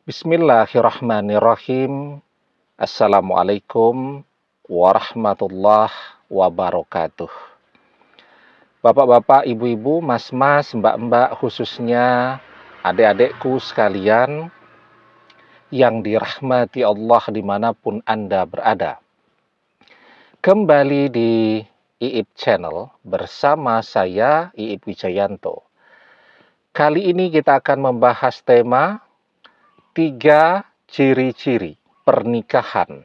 Bismillahirrahmanirrahim. Assalamualaikum warahmatullahi wabarakatuh. Bapak-bapak, ibu-ibu, mas-mas, mbak-mbak, khususnya adik-adikku sekalian yang dirahmati Allah dimanapun Anda berada. Kembali di Iip Channel bersama saya, Iip Wijayanto. Kali ini kita akan membahas tema 3 ciri-ciri pernikahan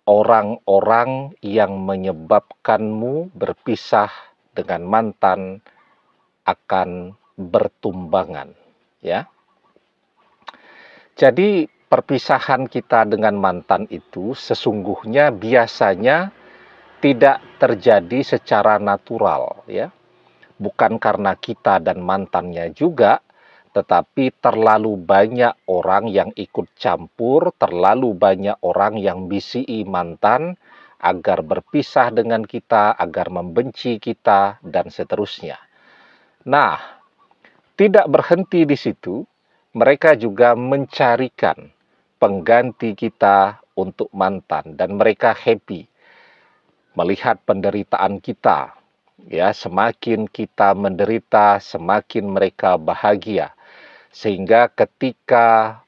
orang-orang yang menyebabkanmu berpisah dengan mantan akan bertumbangan, ya. Jadi perpisahan kita dengan mantan itu sesungguhnya biasanya tidak terjadi secara natural, ya. Bukan karena kita dan mantannya juga, tetapi terlalu banyak orang yang ikut campur, terlalu banyak orang yang bisii mantan agar berpisah dengan kita, agar membenci kita, dan seterusnya. Nah, tidak berhenti di situ, mereka juga mencarikan pengganti kita untuk mantan, dan mereka happy melihat penderitaan kita. Ya, semakin kita menderita, semakin mereka bahagia. Sehingga ketika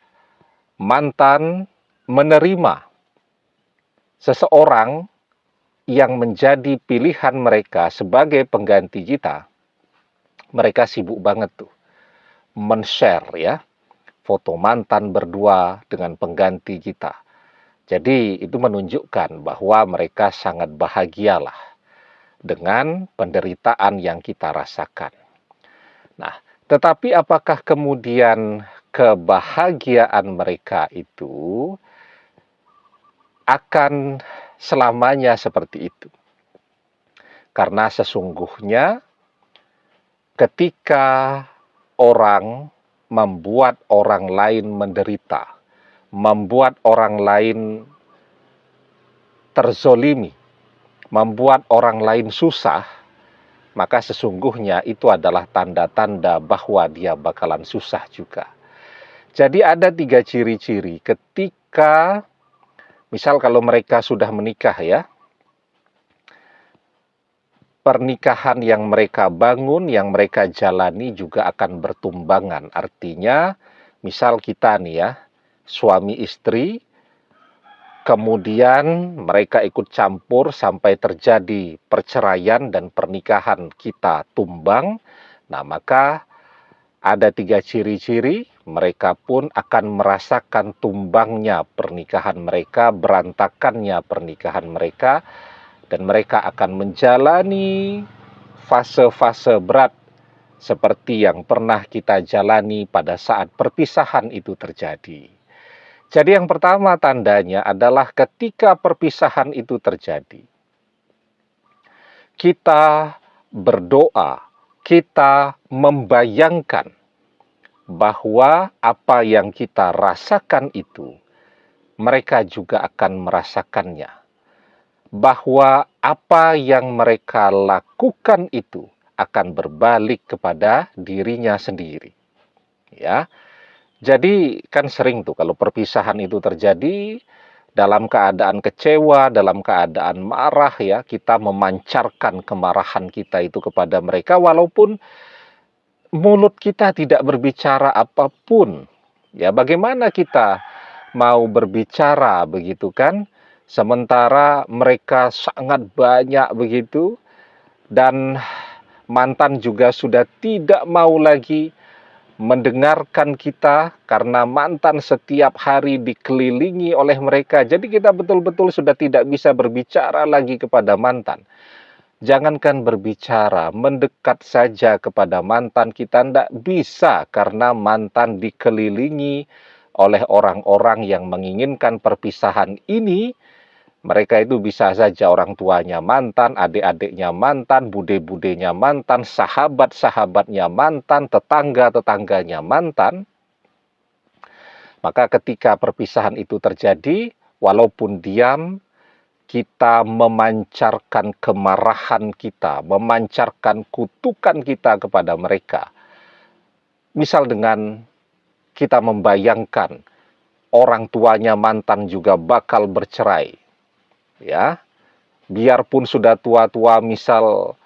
mantan menerima seseorang yang menjadi pilihan mereka sebagai pengganti kita, mereka sibuk banget tuh men-share ya foto mantan berdua dengan pengganti kita. Jadi itu menunjukkan bahwa mereka sangat bahagialah dengan penderitaan yang kita rasakan. Nah, tetapi apakah kemudian kebahagiaan mereka itu akan selamanya seperti itu? Karena sesungguhnya ketika orang membuat orang lain menderita, membuat orang lain terzolimi, membuat orang lain susah, maka sesungguhnya itu adalah tanda-tanda bahwa dia bakalan susah juga. Jadi ada 3 ciri-ciri ketika, misal kalau mereka sudah menikah ya, pernikahan yang mereka bangun, yang mereka jalani juga akan bertumbangan. Artinya, misal kita nih ya, suami istri, kemudian mereka ikut campur sampai terjadi perceraian dan pernikahan kita tumbang. Nah, maka ada 3 ciri-ciri, mereka pun akan merasakan tumbangnya pernikahan mereka, berantakannya pernikahan mereka, dan mereka akan menjalani fase-fase berat seperti yang pernah kita jalani pada saat perpisahan itu terjadi. Jadi yang pertama tandanya adalah ketika perpisahan itu terjadi, kita berdoa, kita membayangkan bahwa apa yang kita rasakan itu, mereka juga akan merasakannya. Bahwa apa yang mereka lakukan itu akan berbalik kepada dirinya sendiri. Ya. Jadi kan sering tuh kalau perpisahan itu terjadi dalam keadaan kecewa, dalam keadaan marah ya, kita memancarkan kemarahan kita itu kepada mereka walaupun mulut kita tidak berbicara apapun. Ya, bagaimana kita mau berbicara begitu kan? Sementara mereka sangat banyak begitu dan mantan juga sudah tidak mau lagi mendengarkan kita karena mantan setiap hari dikelilingi oleh mereka. Jadi kita betul-betul sudah tidak bisa berbicara lagi kepada mantan. Jangankan berbicara, mendekat saja kepada mantan kita tidak bisa karena mantan dikelilingi oleh orang-orang yang menginginkan perpisahan ini. Mereka itu bisa saja orang tuanya mantan, adik-adiknya mantan, bude-budenya mantan, sahabat-sahabatnya mantan, tetangga-tetangganya mantan. Maka ketika perpisahan itu terjadi, walaupun diam, kita memancarkan kemarahan kita, memancarkan kutukan kita kepada mereka. Misal dengan kita membayangkan orang tuanya mantan juga bakal bercerai. Ya, biarpun sudah tua-tua, misal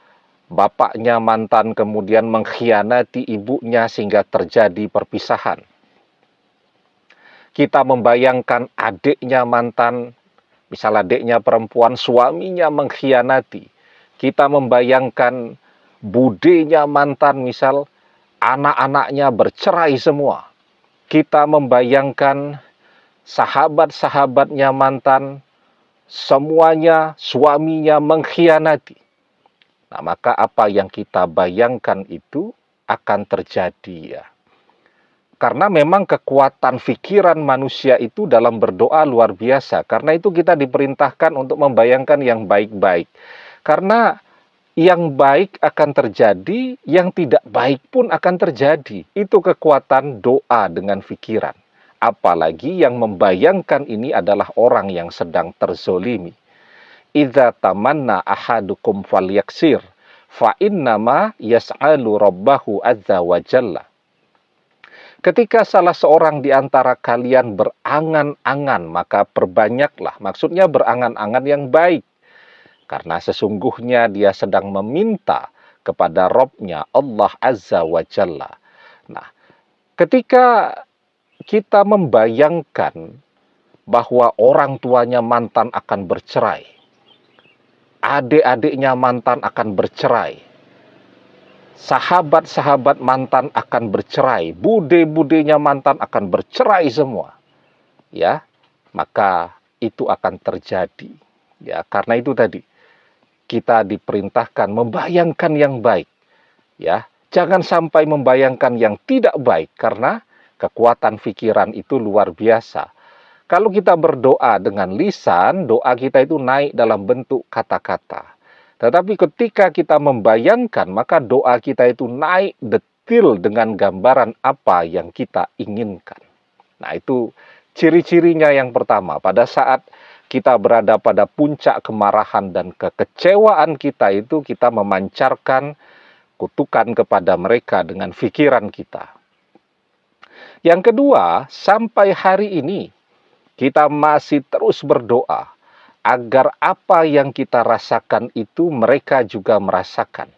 bapaknya mantan kemudian mengkhianati ibunya sehingga terjadi perpisahan. Kita membayangkan adiknya mantan, misal adiknya perempuan, suaminya mengkhianati. Kita membayangkan budenya mantan, misal anak-anaknya bercerai semua. Kita membayangkan sahabat-sahabatnya mantan, semuanya suaminya mengkhianati. Nah, maka apa yang kita bayangkan itu akan terjadi ya. Karena memang kekuatan pikiran manusia itu dalam berdoa luar biasa. Karena itu kita diperintahkan untuk membayangkan yang baik-baik. Karena yang baik akan terjadi, yang tidak baik pun akan terjadi. Itu kekuatan doa dengan pikiran. Apalagi yang membayangkan ini adalah orang yang sedang terzolimi. Idza tamanna ahadukum falyaksir, fa innama yas'alu rabbahu azza wa jalla. Ketika salah seorang di antara kalian berangan-angan, maka perbanyaklah. Maksudnya berangan-angan yang baik. Karena sesungguhnya dia sedang meminta kepada Rabb-nya Allah Azza wa Jalla. Nah, ketika kita membayangkan bahwa orang tuanya mantan akan bercerai, adik-adiknya mantan akan bercerai, sahabat-sahabat mantan akan bercerai, bude-budenya mantan akan bercerai semua, ya, maka itu akan terjadi. Ya, karena itu tadi kita diperintahkan membayangkan yang baik, ya. Jangan sampai membayangkan yang tidak baik, karena kekuatan pikiran itu luar biasa. Kalau kita berdoa dengan lisan, doa kita itu naik dalam bentuk kata-kata. Tetapi ketika kita membayangkan, maka doa kita itu naik detil dengan gambaran apa yang kita inginkan. Nah, itu ciri-cirinya yang pertama. Pada saat kita berada pada puncak kemarahan dan kekecewaan kita itu, kita memancarkan kutukan kepada mereka dengan pikiran kita. Yang kedua, sampai hari ini kita masih terus berdoa agar apa yang kita rasakan itu mereka juga merasakan.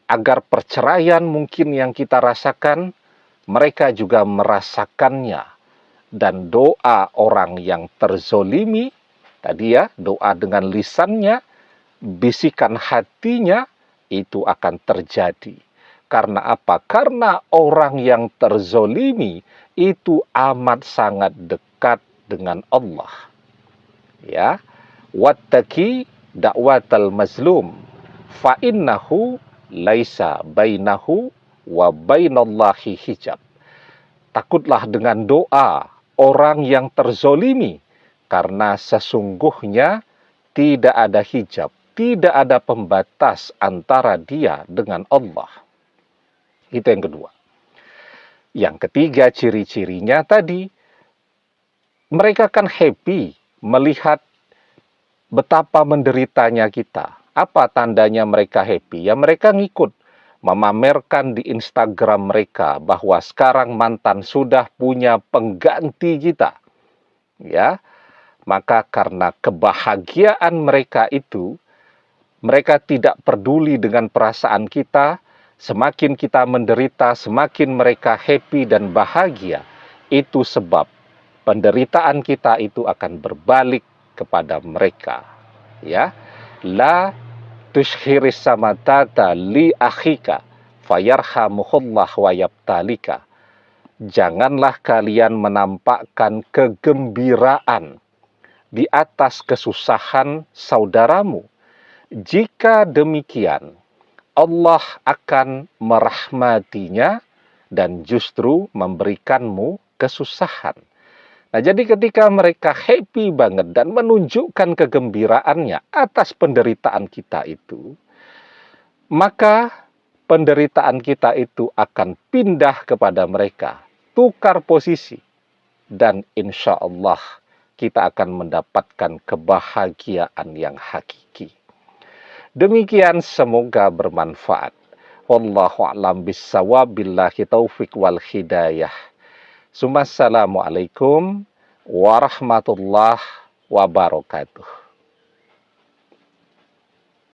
Agar perceraian mungkin yang kita rasakan, mereka juga merasakannya. Dan doa orang yang terzolimi, tadi ya, doa dengan lisannya, bisikan hatinya, itu akan terjadi. Karena apa? Karena orang yang terzolimi itu amat sangat dekat dengan Allah. Ya, wattaqi da'watal mazlum fa innahu laisa bainahu wa bainallahi hijab. Takutlah dengan doa orang yang terzolimi, karena sesungguhnya tidak ada hijab, tidak ada pembatas antara dia dengan Allah. Itu yang kedua. Yang ketiga, ciri-cirinya tadi, mereka kan happy melihat betapa menderitanya kita. Apa tandanya mereka happy? Ya, mereka ngikut memamerkan di Instagram mereka bahwa sekarang mantan sudah punya pengganti kita. Ya, maka karena kebahagiaan mereka itu, mereka tidak peduli dengan perasaan kita. Semakin kita menderita, semakin mereka happy dan bahagia. Itu sebab penderitaan kita itu akan berbalik kepada mereka. Ya, la tushhiris samatata li akhika fayarhamuhullah wa yabtalika. Janganlah kalian menampakkan kegembiraan di atas kesusahan saudaramu. Jika demikian, Allah akan merahmatinya dan justru memberikanmu kesusahan. Nah, jadi ketika mereka happy banget dan menunjukkan kegembiraannya atas penderitaan kita itu, maka penderitaan kita itu akan pindah kepada mereka, tukar posisi, dan insya Allah kita akan mendapatkan kebahagiaan yang hakiki. Demikian, semoga bermanfaat. Wallahu a'lam bissawab, billahi taufik wal hidayah. Assalamualaikum warahmatullahi wabarakatuh.